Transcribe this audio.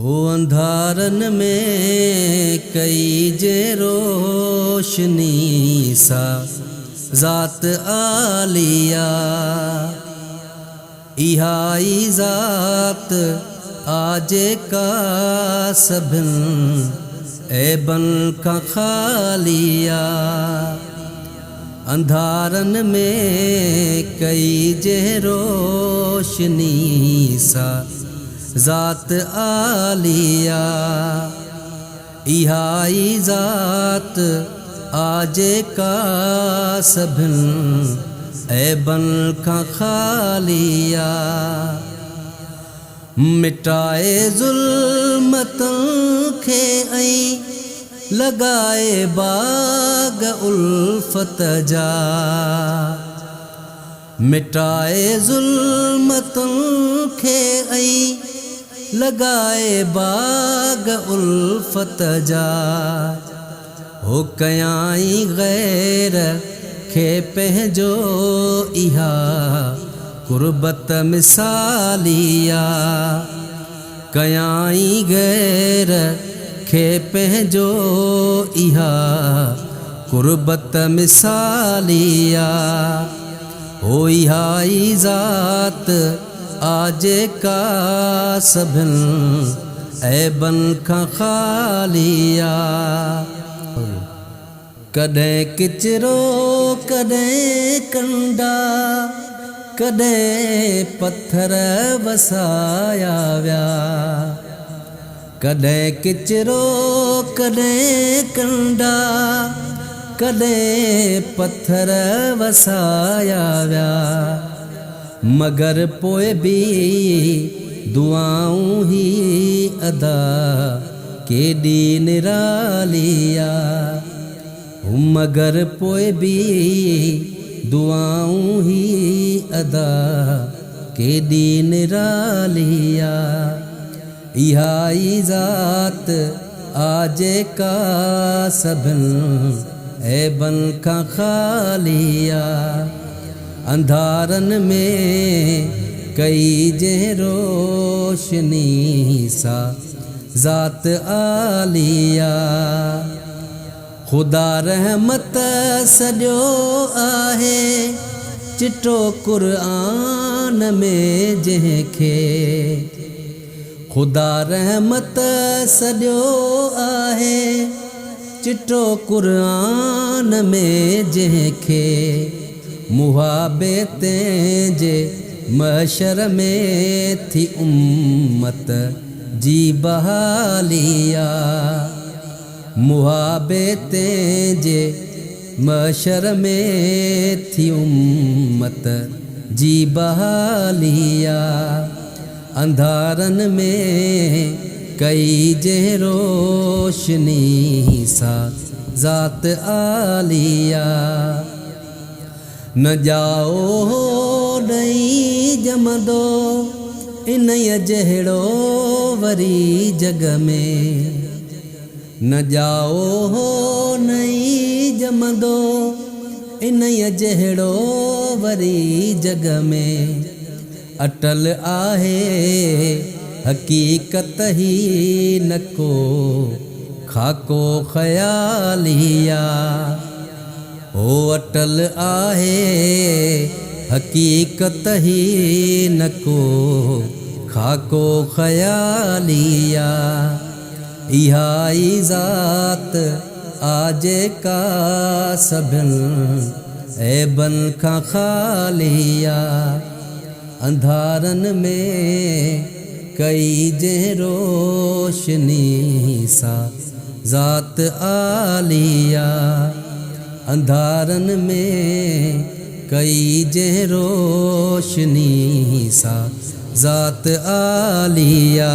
हो अंधारन में कई जे रोशनी सा ज़ात आलिया इहाई ज़ात आजे का सभिन ऐबन का खालिया अंधारन में कई जे रोशनी सा ज़ात आलिया इहाई ज़ात आजे का सभिन ऐबन का खालिया मिटाए ज़ुल्मतों खे ऐं लगाए बाग उल्फत जा मिटाए ज़ुल्मतों खे ऐं लगाए बाग उल्फत जा हो कयाई गैर खे पंहिंजो इहा कुर्बत मिसालिया कयाई गैर खे पंहिंजो इहा कुर्बत मिसालिया हो इहाई ज़ात आजे का सभिन ऐबन खां खालिया कॾहिं किचरो कॾहिं कंडा कॾहिं पत्थर वसाया विया कॾहिं किचरो कॾहिं कंडा कॾहिं पत्थर वसाया विया मगर पोइ बि दुआऊं ही अदा केॾी निरालिया मगर पोइ बि दुआऊं ही अदा केॾी निरालिया इहाई ज़ात आजे का सभिन ऐबन खां खालिया अंधारन में कई जे रोशनी सा ज़ात आलिया ख़ुदा रहमत सॼो आहे चिटो क़ुरान में जंहिंखे ख़ुदा रहमत सॼो आहे चिटो क़ुरान में जंहिंखे मुहाबे जे महशर में थी उम्मत जी बहालिया मुहाबे जे महशर में थी उम्मत जी बहालिया अंधारन में कई जे रोशनी सा ज़ात आलिया न जाओ हो ॾई जमंदो इन जहिड़ो वरी जग में न जाओ हो नई जमंदो इन जहिड़ो वरी जग में अटल आहे हकीकत ही न को खाको ख़यालिया हो अटल आहे हकीकत ही न को खाको ख़यालिया इहाई ज़ात आजे का सभिन ऐबन खां खालिया अंधारन में कई जे रोशनी सा ज़ात आलिया अंधारन में कई जे रोशनी सा ज़ात आलिया।